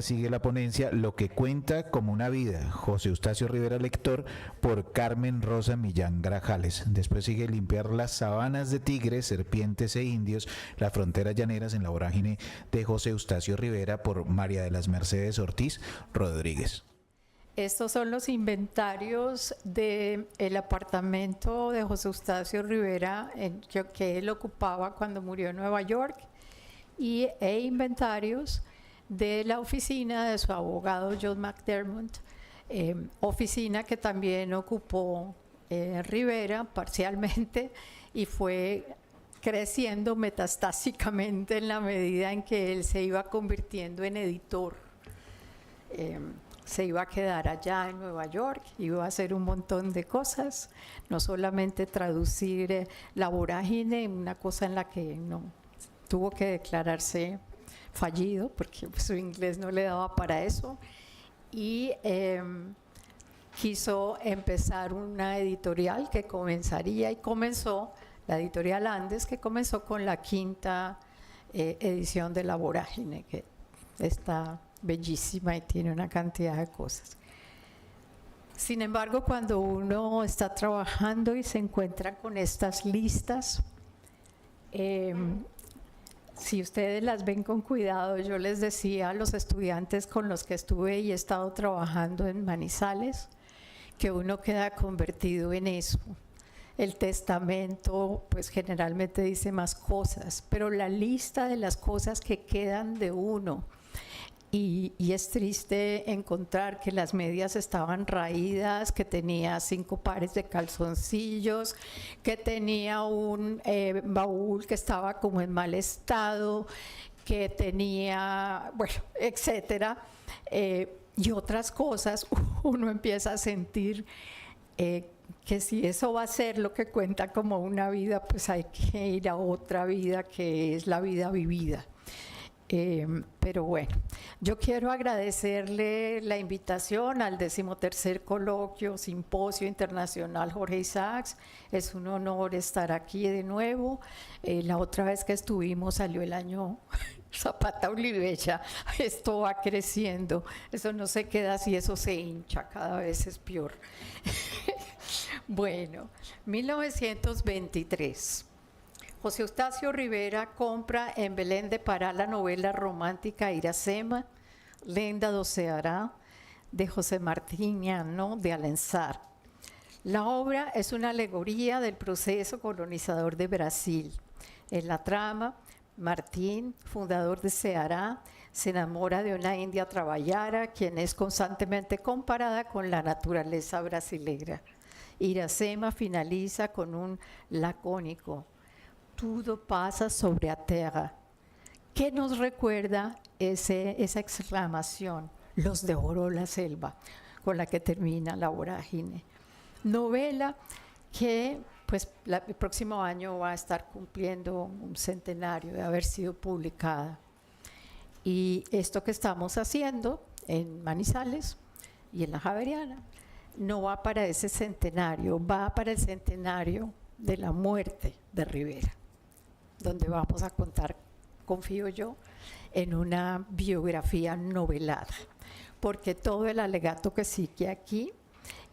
Rivera sigue la ponencia Lo que cuenta como una vida, José Eustacio Rivera lector, por Carmen Rosa Millán Grajales. Después sigue Limpiar las sabanas de tigres, serpientes e indios, las fronteras llaneras en la vorágine de José Eustacio Rivera, por María de las Mercedes Ortiz Rodríguez. Estos son los inventarios del apartamento de José Eustacio Rivera que él ocupaba cuando murió en Nueva York, e inventarios de la oficina de su abogado John McDermott, oficina que también ocupó Rivera parcialmente y fue creciendo metastásicamente en la medida en que él se iba convirtiendo en editor. Se iba a quedar allá en Nueva York, iba a hacer un montón de cosas, no solamente traducir La Vorágine, una cosa en la que no tuvo que declararse fallido porque su inglés no le daba para eso, y quiso empezar una editorial que comenzó la editorial Andes, que comenzó con la 5ª edición de La Vorágine, que está bellísima y tiene una cantidad de cosas. Sin embargo, cuando uno está trabajando y se encuentra con estas listas, si ustedes las ven con cuidado, yo les decía a los estudiantes con los que estuve y he estado trabajando en Manizales, que uno queda convertido en eso. El testamento, pues generalmente dice más cosas, pero la lista de las cosas que quedan de uno, y es triste encontrar que las medias estaban raídas, que tenía 5 pares de calzoncillos, que tenía un baúl que estaba como en mal estado, que tenía, bueno, etcétera, y otras cosas. Uno empieza a sentir que si eso va a ser lo que cuenta como una vida, pues hay que ir a otra vida que es la vida vivida. Pero bueno, yo quiero agradecerle la invitación al 13º Coloquio Simposio Internacional Jorge Isaacs. Es un honor estar aquí de nuevo. La otra vez que estuvimos salió el año Zapata Olivella. Esto va creciendo, eso no se queda así, eso se hincha, cada vez es peor. Bueno, 1923. José Eustacio Rivera compra en Belém de Pará la novela romántica Iracema, Lenda do Ceará, de José Martiniano de Alenzar. La obra es una alegoría del proceso colonizador de Brasil. En la trama, Martín, fundador de Ceará, se enamora de una india traballara, quien es constantemente comparada con la naturaleza brasilera. Iracema finaliza con un lacónico: "Tudo pasa sobre a terra". ¿Qué nos recuerda esa exclamación? Los devoró la selva, con la que termina La Vorágine. Novela que pues el próximo año va a estar cumpliendo un centenario de haber sido publicada. Y esto que estamos haciendo en Manizales y en la Javeriana no va para ese centenario, va para el centenario de la muerte de Rivera, donde vamos a contar, confío yo, en una biografía novelada, porque todo el alegato que sigue aquí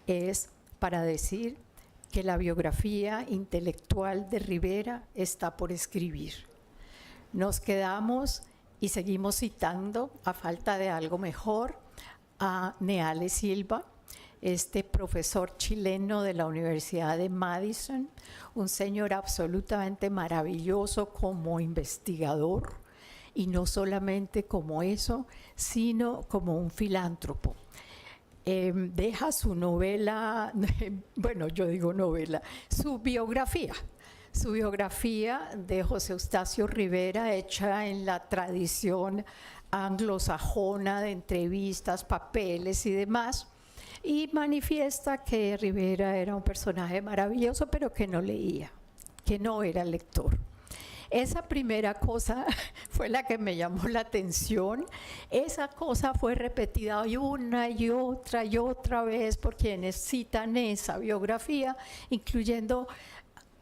es para decir que la biografía intelectual de Rivera está por escribir. Nos quedamos y seguimos citando, a falta de algo mejor, a Neale Silva, este profesor chileno de la Universidad de Madison, un señor absolutamente maravilloso como investigador, y no solamente como eso, sino como un filántropo. Deja su novela, bueno, yo digo novela, su biografía de José Eustacio Rivera, hecha en la tradición anglosajona de entrevistas, papeles y demás, y manifiesta que Rivera era un personaje maravilloso, pero que no leía, que no era lector. Esa primera cosa fue la que me llamó la atención. Esa cosa fue repetida una y otra vez por quienes citan esa biografía, incluyendo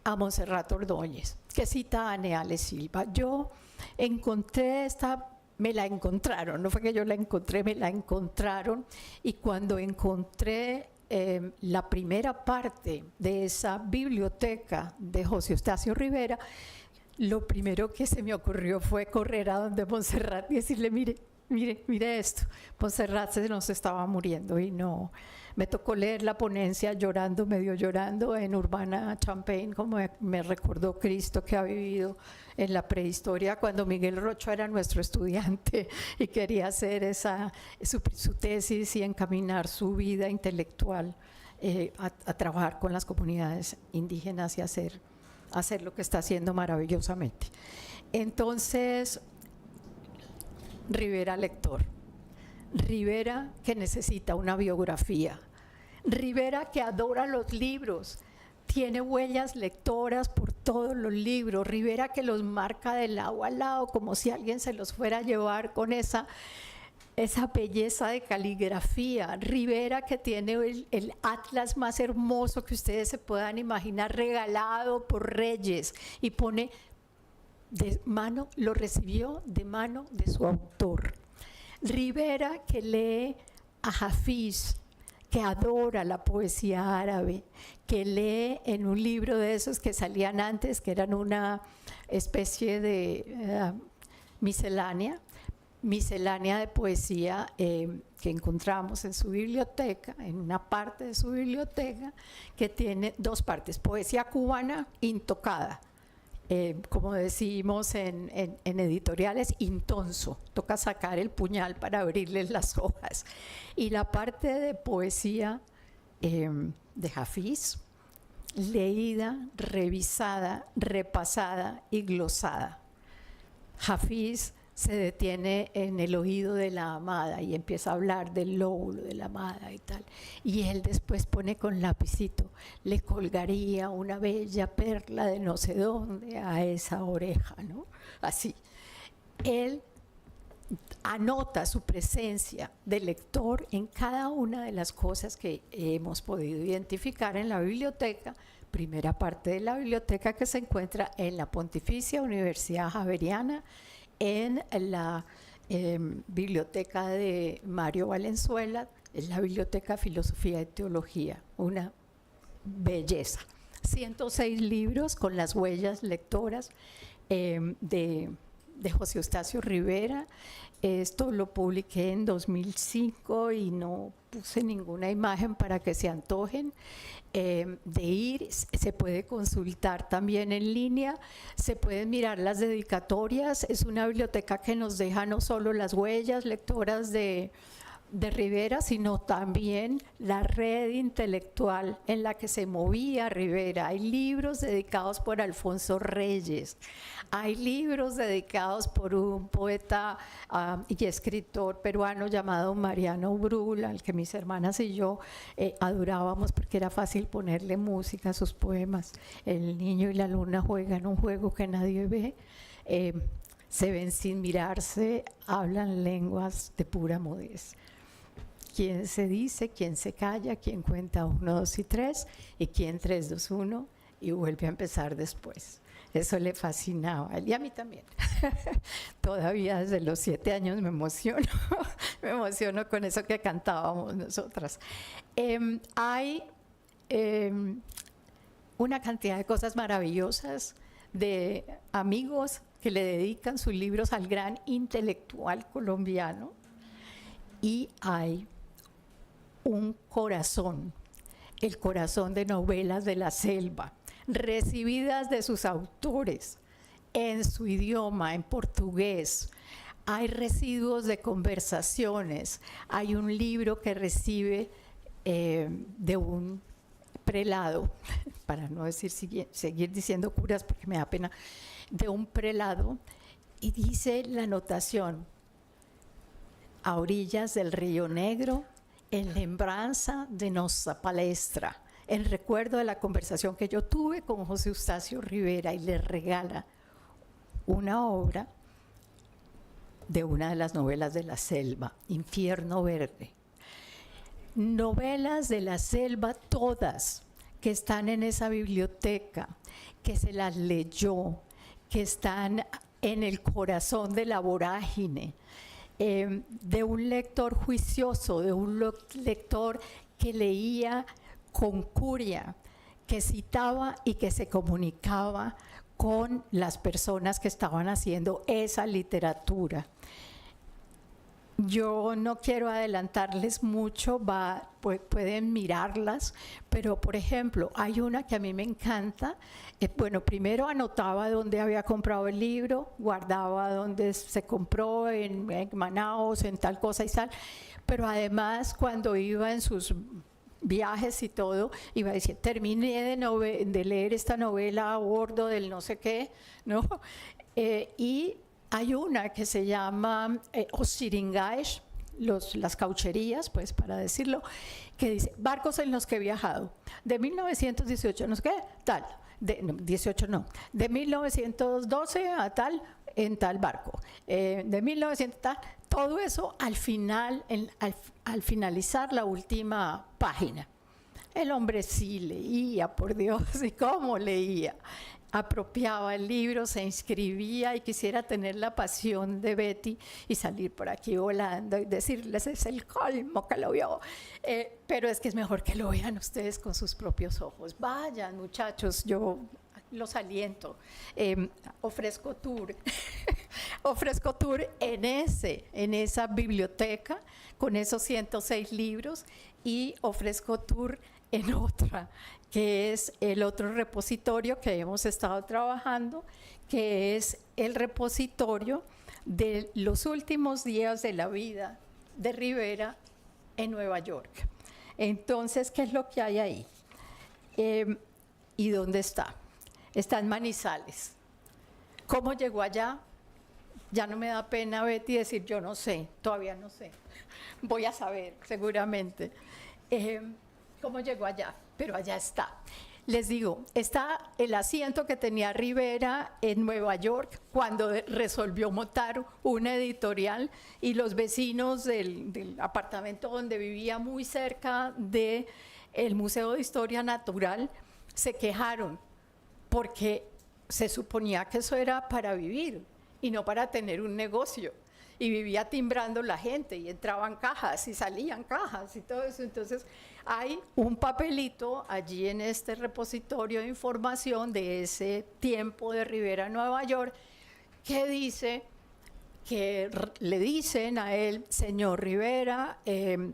a Montserrat Ordóñez, que cita a Neale Silva. Yo encontré esta me la encontraron, no fue que yo la encontré, me la encontraron, y cuando encontré la primera parte de esa biblioteca de José Eustacio Rivera, lo primero que se me ocurrió fue correr a donde Montserrat y decirle, mire esto. Montserrat se nos estaba muriendo y no, me tocó leer la ponencia llorando, medio llorando, en Urbana Champaign, como me recordó Cristo que ha vivido en la prehistoria, cuando Miguel Rocho era nuestro estudiante y quería hacer su tesis y encaminar su vida intelectual a trabajar con las comunidades indígenas y hacer lo que está haciendo maravillosamente. Entonces, Rivera lector, Rivera que necesita una biografía, Rivera que adora los libros, tiene huellas lectoras por todos los libros, Rivera que los marca de lado a lado como si alguien se los fuera a llevar con esa belleza de caligrafía, Rivera que tiene el atlas más hermoso que ustedes se puedan imaginar, regalado por reyes, y pone de mano, lo recibió de mano de su autor. Rivera que lee a Hafiz, que adora la poesía árabe, que lee en un libro de esos que salían antes, que eran una especie de miscelánea de poesía que encontramos en su biblioteca, en una parte de su biblioteca, que tiene dos partes: poesía cubana intocada, como decimos en editoriales, intonso, toca sacar el puñal para abrirles las hojas, y la parte de poesía de Hafiz, leída, revisada, repasada y glosada. Hafiz se detiene en el oído de la amada y empieza a hablar del lóbulo de la amada y tal. Y él después pone con lapicito, le colgaría una bella perla de no sé dónde a esa oreja, ¿no? Así. Él anota su presencia de lector en cada una de las cosas que hemos podido identificar en la biblioteca, primera parte de la biblioteca que se encuentra en la Pontificia Universidad Javeriana, en la biblioteca de Mario Valenzuela, en la biblioteca Filosofía y Teología, una belleza. 106 libros con las huellas lectoras de José Eustacio Rivera. Esto lo publiqué en 2005 y no puse ninguna imagen para que se antojen de ir. Se puede consultar también en línea, se pueden mirar las dedicatorias. Es una biblioteca que nos deja no solo las huellas lectoras de Rivera, sino también la red intelectual en la que se movía Rivera. Hay libros dedicados por Alfonso Reyes, hay libros dedicados por un poeta y escritor peruano llamado Mariano Brul, al que mis hermanas y yo adorábamos porque era fácil ponerle música a sus poemas. El niño y la luna juegan un juego que nadie ve, se ven sin mirarse, hablan lenguas de pura mudez. Quién se dice, quién se calla, quién cuenta 1, 2 y 3, y quién 3, 2, 1, y vuelve a empezar después. Eso le fascinaba a él y a mí también. Todavía desde los 7 años me emociono, me emociono con eso que cantábamos nosotras. Hay una cantidad de cosas maravillosas, de amigos que le dedican sus libros al gran intelectual colombiano, y hay un corazón, el corazón de novelas de la selva, recibidas de sus autores en su idioma, en portugués. Hay residuos de conversaciones. Hay un libro que recibe de un prelado, para no decir seguir diciendo curas porque me da pena, de un prelado, y dice la anotación: a orillas del Río Negro, en lembranza de nuestra palestra, en recuerdo de la conversación que yo tuve con José Eustacio Rivera, y le regala una obra de una de las novelas de la selva, Infierno Verde. Novelas de la selva todas que están en esa biblioteca, que se las leyó, que están en el corazón de la vorágine, de un lector juicioso, de un lector que leía con curia, que citaba y que se comunicaba con las personas que estaban haciendo esa literatura. Yo no quiero adelantarles mucho, pueden mirarlas, pero por ejemplo, hay una que a mí me encanta. Bueno, primero anotaba dónde había comprado el libro, guardaba dónde se compró, en Manaos, en tal cosa y tal, pero además cuando iba en sus viajes y todo, iba a decir, terminé de leer esta novela a bordo del no sé qué, ¿no? Y hay una que se llama Osiringaesh, las caucherías, pues para decirlo, que dice, barcos en los que he viajado, de 1918, no sé qué, tal, de 1912 a tal, en tal barco, de 1900 tal, todo eso al final, al finalizar la última página. El hombre sí leía, por Dios, y cómo leía. Apropiaba el libro, se inscribía y quisiera tener la pasión de Betty y salir por aquí volando y decirles, es el colmo que lo vio. Pero es que es mejor que lo vean ustedes con sus propios ojos. Vayan, muchachos, yo los aliento. Ofrezco tour. Ofrezco tour en esa biblioteca con esos 106 libros y ofrezco tour en otra, que es el otro repositorio que hemos estado trabajando, que es el repositorio de los últimos días de la vida de Rivera en Nueva York. Entonces, ¿qué es lo que hay ahí? ¿Y dónde está? Está en Manizales. ¿Cómo llegó allá? Ya no me da pena, Betty, decir yo no sé, todavía no sé. Voy a saber, seguramente. ¿Cómo llegó allá? Pero allá está. Les digo, está el asiento que tenía Rivera en Nueva York cuando resolvió montar una editorial y los vecinos del apartamento donde vivía muy cerca del Museo de Historia Natural se quejaron porque se suponía que eso era para vivir y no para tener un negocio. Y vivía timbrando la gente y entraban cajas y salían cajas y todo eso. Entonces hay un papelito allí en este repositorio de información de ese tiempo de Rivera, Nueva York, que dice que le dicen a él, señor Rivera,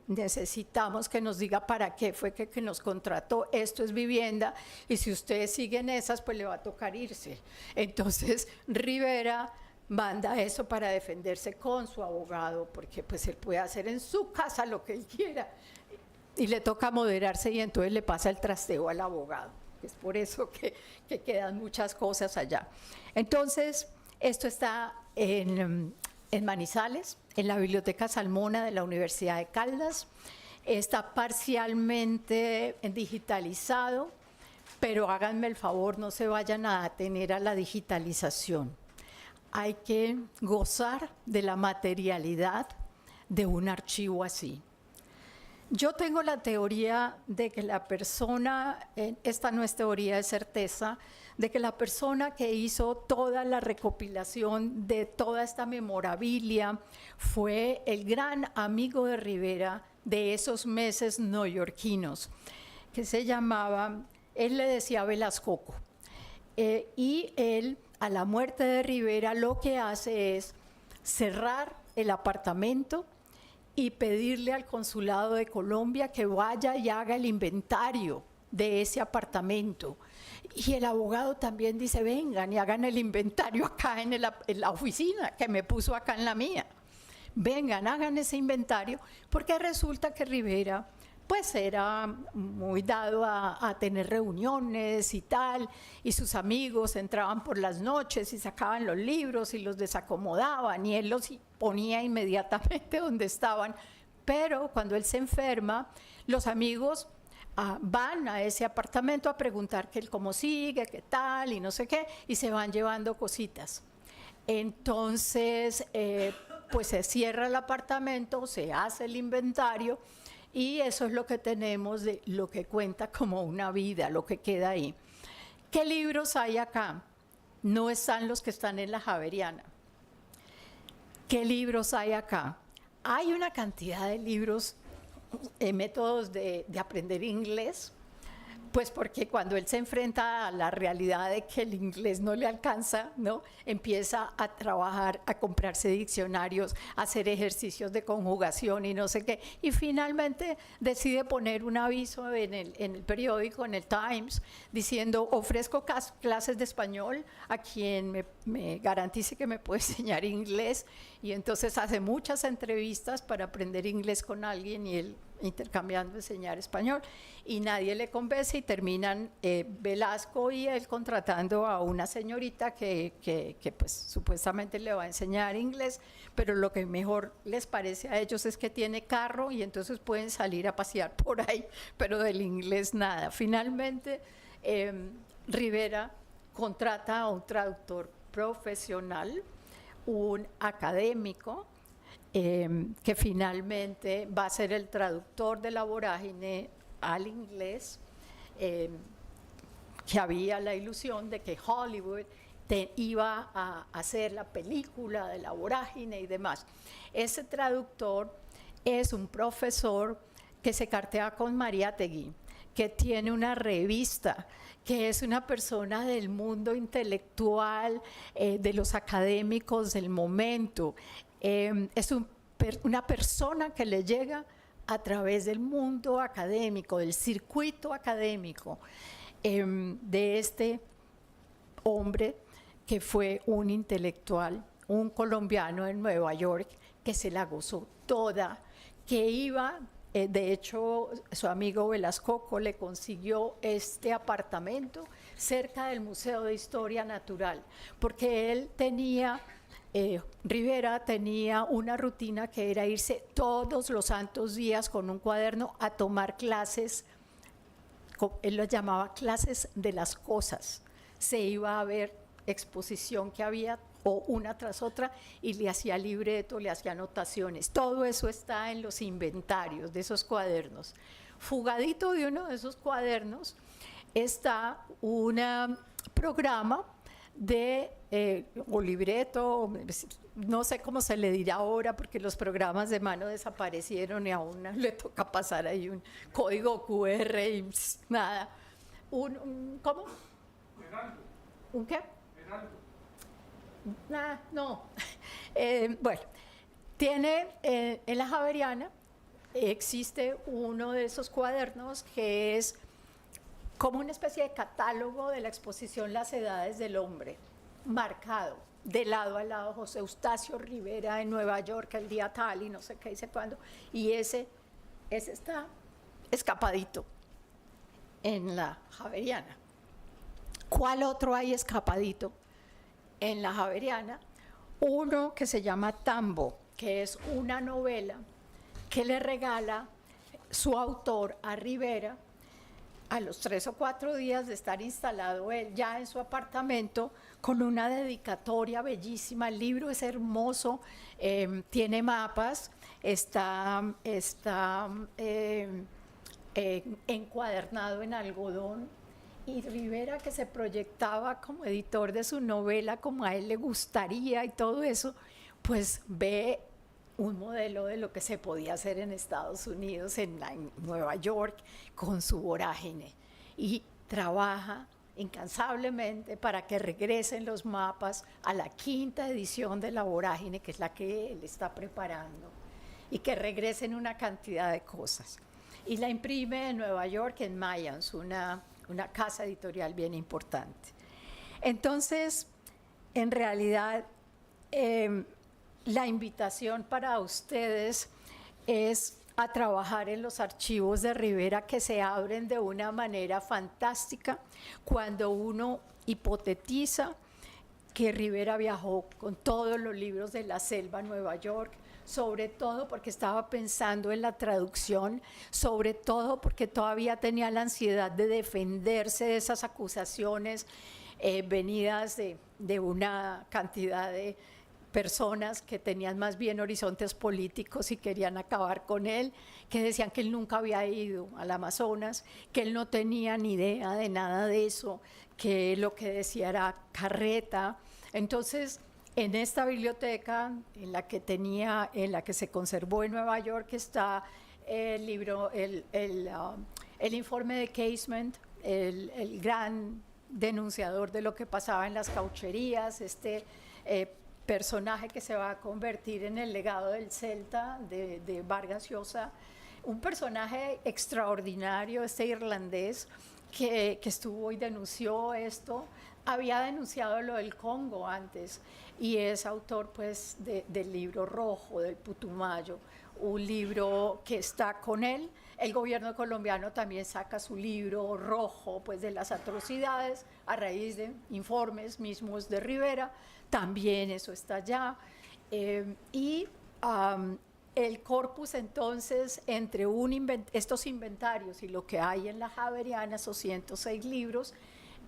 necesitamos que nos diga para qué fue que nos contrató, esto es vivienda, y si ustedes siguen esas, pues le va a tocar irse. Entonces Rivera manda eso para defenderse con su abogado, porque pues él puede hacer en su casa lo que él quiera, y le toca moderarse y entonces le pasa el trasteo al abogado. Es por eso que quedan muchas cosas allá. Entonces, esto está en Manizales, en la Biblioteca Salmona de la Universidad de Caldas, está parcialmente digitalizado, pero háganme el favor, no se vayan a atener a la digitalización. Hay que gozar de la materialidad de un archivo así. Yo tengo la teoría de que la persona, esta no es teoría de certeza, de que la persona que hizo toda la recopilación de toda esta memorabilia fue el gran amigo de Rivera de esos meses neoyorquinos, que se llamaba, él le decía Velascoco, y él, a la muerte de Rivera, lo que hace es cerrar el apartamento y pedirle al Consulado de Colombia que vaya y haga el inventario de ese apartamento. Y el abogado también dice, vengan y hagan el inventario acá en la oficina, que me puso acá en la mía. Vengan, hagan ese inventario, porque resulta que Rivera pues era muy dado a tener reuniones y tal, y sus amigos entraban por las noches y sacaban los libros y los desacomodaban, y él los ponía inmediatamente donde estaban. Pero cuando él se enferma, los amigos van a ese apartamento a preguntar que él cómo sigue, qué tal, y no sé qué, y se van llevando cositas. Entonces, pues se cierra el apartamento, se hace el inventario, y eso es lo que tenemos de lo que cuenta como una vida, lo que queda ahí. ¿Qué libros hay acá? no están los que están en la Javeriana. ¿Qué libros hay acá? Hay una cantidad de libros, métodos de aprender inglés, pues porque cuando él se enfrenta a la realidad de que el inglés no le alcanza, ¿no? Empieza a trabajar, a comprarse diccionarios, a hacer ejercicios de conjugación y no sé qué. Y finalmente decide poner un aviso en el periódico, en el Times, diciendo: ofrezco clases de español a quien me garantice que me puede enseñar inglés. Y entonces hace muchas entrevistas para aprender inglés con alguien y él intercambiando enseñar español, y nadie le convence y terminan Velasco y él contratando a una señorita que pues supuestamente le va a enseñar inglés, pero lo que mejor les parece a ellos es que tiene carro y entonces pueden salir a pasear por ahí, pero del inglés nada. Finalmente Rivera contrata a un traductor profesional, un académico, que finalmente va a ser el traductor de La Vorágine al inglés, que había la ilusión de que Hollywood iba a hacer la película de La Vorágine y demás. Ese traductor es un profesor que se cartea con Mariátegui, que tiene una revista, que es una persona del mundo intelectual, de los académicos del momento. Es una persona que le llega a través del mundo académico, del circuito académico, de este hombre que fue un intelectual, un colombiano en Nueva York, que se la gozó toda, que iba, de hecho su amigo Velasco le consiguió este apartamento cerca del Museo de Historia Natural, porque él tenía... Rivera tenía una rutina que era irse todos los santos días con un cuaderno a tomar clases, él lo llamaba clases de las cosas. Se iba a ver exposición que había o una tras otra y le hacía libreto, le hacía anotaciones. Todo eso está en los inventarios de esos cuadernos. Fugadito de uno de esos cuadernos está un programa de o libreto, no sé cómo se le dirá ahora, porque los programas de mano desaparecieron y a uno le toca pasar ahí un código QR y nada. ¿Cómo? Heraldo. ¿Un qué? Heraldo. Nada, no. Bueno, tiene en la Javeriana existe uno de esos cuadernos que es como una especie de catálogo de la exposición Las Edades del Hombre, marcado de lado a lado, José Eustacio Rivera en Nueva York el día tal y no sé qué dice cuándo, y ese está escapadito en la Javeriana. ¿Cuál otro hay escapadito en la Javeriana? Uno que se llama Tambo, que es una novela que le regala su autor a Rivera a los 3 o 4 días de estar instalado él ya en su apartamento, con una dedicatoria bellísima. El libro es hermoso, tiene mapas, está encuadernado en algodón, y Rivera, que se proyectaba como editor de su novela, como a él le gustaría y todo eso, pues ve un modelo de lo que se podía hacer en Estados Unidos, en Nueva York, con su vorágine, y trabaja incansablemente para que regresen los mapas a la 5ª edición de La Vorágine, que es la que él está preparando, y que regresen una cantidad de cosas. Y la imprime en Nueva York, en Mayans, una casa editorial bien importante. Entonces, en realidad, la invitación para ustedes es a trabajar en los archivos de Rivera, que se abren de una manera fantástica cuando uno hipotetiza que Rivera viajó con todos los libros de la selva a Nueva York, sobre todo porque estaba pensando en la traducción, sobre todo porque todavía tenía la ansiedad de defenderse de esas acusaciones venidas de una cantidad de personas que tenían más bien horizontes políticos y querían acabar con él, que decían que él nunca había ido al Amazonas, que él no tenía ni idea de nada de eso, que lo que decía era carreta. Entonces, en esta biblioteca, en la que se conservó en Nueva York, está el libro, el informe de Casement, el gran denunciador de lo que pasaba en las caucherías, personaje que se va a convertir en el legado del Celta de Vargas Llosa, un personaje extraordinario, irlandés que estuvo y denunció esto, había denunciado lo del Congo antes y es autor pues del libro rojo, del Putumayo, un libro que está con él. El gobierno colombiano también saca su libro rojo pues de las atrocidades a raíz de informes mismos de Rivera, también eso está allá. El corpus entonces entre estos inventarios y lo que hay en la Javeriana, esos 106 libros,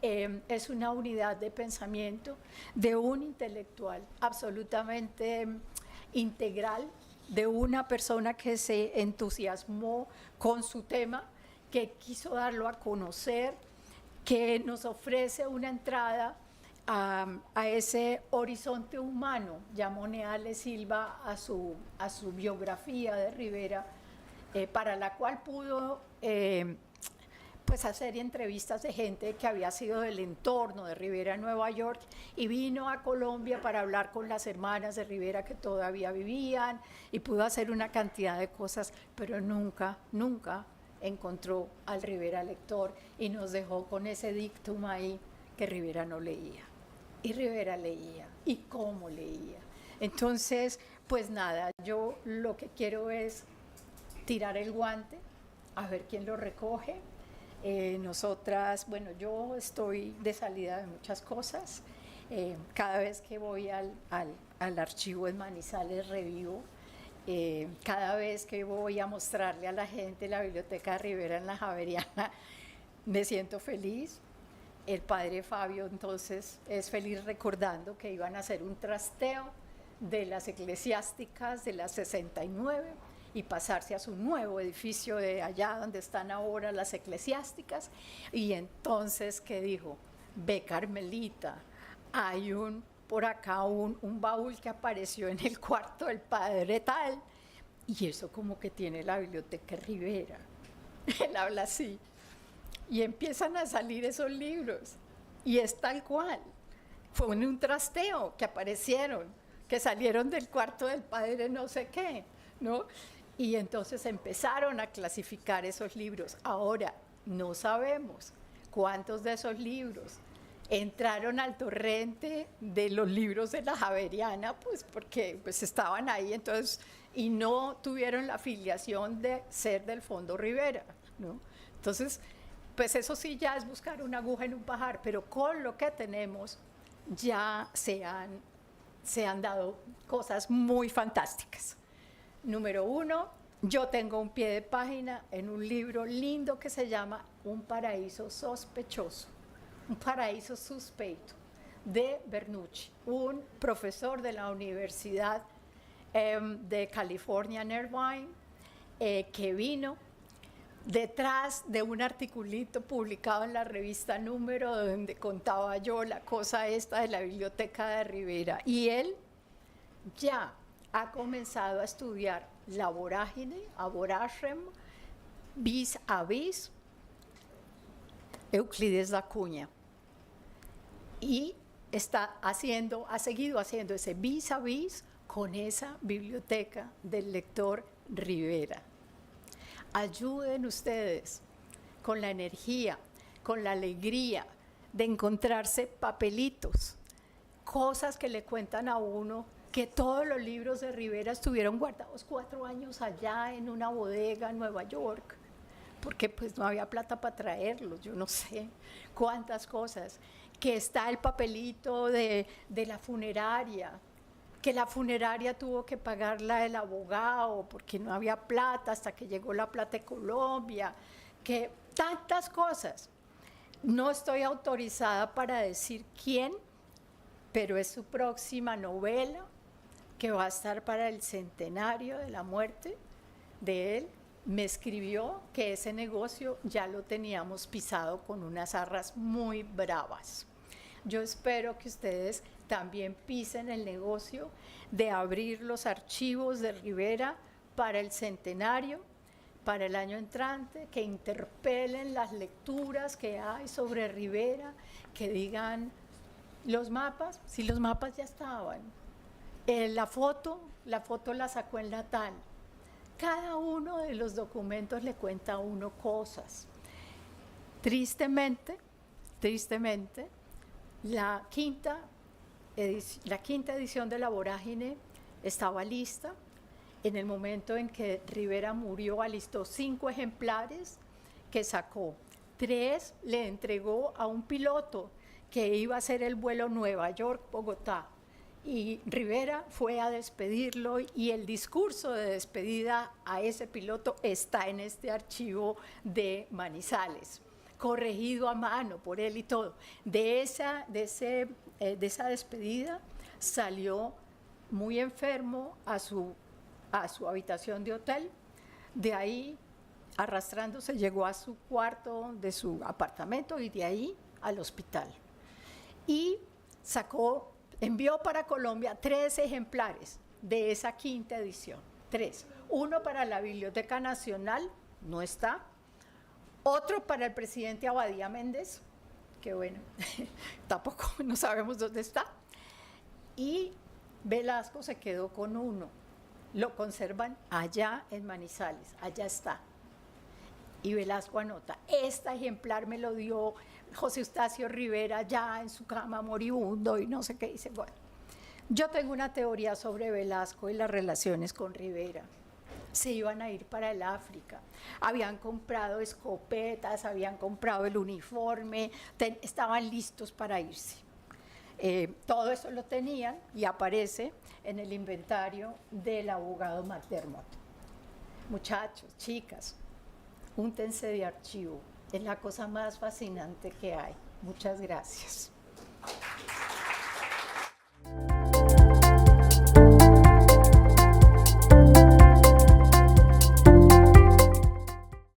es una unidad de pensamiento de un intelectual absolutamente integral, de una persona que se entusiasmó con su tema, que quiso darlo a conocer, que nos ofrece una entrada a ese horizonte humano. Llamó Neale Silva a su biografía de Rivera, para la cual pudo pues hacer entrevistas de gente que había sido del entorno de Rivera en Nueva York y vino a Colombia para hablar con las hermanas de Rivera que todavía vivían y pudo hacer una cantidad de cosas, pero nunca encontró al Rivera lector y nos dejó con ese dictum ahí que Rivera no leía. Y Rivera leía, y cómo leía. Entonces, pues nada, yo lo que quiero es tirar el guante, a ver quién lo recoge. Nosotras, bueno, yo estoy de salida de muchas cosas. Cada vez que voy al archivo en Manizales revivo. Cada vez que voy a mostrarle a la gente la biblioteca de Rivera en la Javeriana, me siento feliz. El padre Fabio entonces es feliz recordando que iban a hacer un trasteo de las eclesiásticas de las 69 y pasarse a su nuevo edificio de allá donde están ahora las eclesiásticas. Y entonces, ¿qué dijo? Ve, Carmelita, hay por acá un baúl que apareció en el cuarto del padre tal, y eso como que tiene la biblioteca Rivera. Él habla así. Y empiezan a salir esos libros, y es tal cual. Fue un trasteo que aparecieron, que salieron del cuarto del padre no sé qué, ¿no? Y entonces empezaron a clasificar esos libros. Ahora, no sabemos cuántos de esos libros entraron al torrente de los libros de la Javeriana, pues porque pues estaban ahí, entonces, y no tuvieron la afiliación de ser del Fondo Rivera, ¿no? Entonces, pues eso sí ya es buscar una aguja en un pajar, pero con lo que tenemos ya se han dado cosas muy fantásticas. Número 1, yo tengo un pie de página en un libro lindo que se llama Un paraíso sospechoso, un paraíso suspeito, de Bernucci, un profesor de la Universidad de California en Irvine, que vino detrás de un articulito publicado en la revista Número, donde contaba yo la cosa esta de la biblioteca de Rivera. Y él ya ha comenzado a estudiar la vorágine, aborachem, vis a vis, Euclides da Cunha. Y ha seguido haciendo ese vis a vis con esa biblioteca del lector Rivera. Ayuden ustedes con la energía, con la alegría de encontrarse papelitos, cosas que le cuentan a uno que todos los libros de Rivera estuvieron guardados 4 años allá en una bodega en Nueva York, porque pues no había plata para traerlos, yo no sé cuántas cosas, que está el papelito de la funeraria, que la funeraria tuvo que pagarla el abogado porque no había plata hasta que llegó la plata de Colombia, que tantas cosas. No estoy autorizada para decir quién, pero es su próxima novela, que va a estar para el centenario de la muerte de él, me escribió que ese negocio ya lo teníamos pisado con unas arras muy bravas. Yo espero que ustedes también pisen el negocio de abrir los archivos de Rivera para el centenario, para el año entrante, que interpelen las lecturas que hay sobre Rivera, que digan los mapas, si los mapas ya estaban. La foto la sacó en la TAN. Cada uno de los documentos le cuenta a uno cosas. Tristemente, la quinta edición de La Vorágine estaba lista. En el momento en que Rivera murió, alistó 5 ejemplares que sacó. 3 le entregó a un piloto que iba a hacer el vuelo Nueva York-Bogotá. Y Rivera fue a despedirlo y el discurso de despedida a ese piloto está en este archivo de Manizales, corregido a mano por él y todo. De esa despedida salió muy enfermo a su habitación de hotel, de ahí arrastrándose llegó a su cuarto de su apartamento y de ahí al hospital. Y envió para Colombia 3 ejemplares de esa quinta edición, 3. Uno para la Biblioteca Nacional, no está. Otro para el presidente Abadía Méndez, que bueno, tampoco no sabemos dónde está. Y Velasco se quedó con uno. Lo conservan allá en Manizales, allá está. Y Velasco anota, este ejemplar me lo dio José Eustacio Rivera ya en su cama moribundo y no sé qué dice. Bueno, yo tengo una teoría sobre Velasco y las relaciones con Rivera. Se iban a ir para el África, habían comprado escopetas, habían comprado el uniforme, estaban listos para irse. Todo eso lo tenían y aparece en el inventario del abogado McDermott. Muchachos, chicas, úntense de archivo, es la cosa más fascinante que hay. Muchas gracias.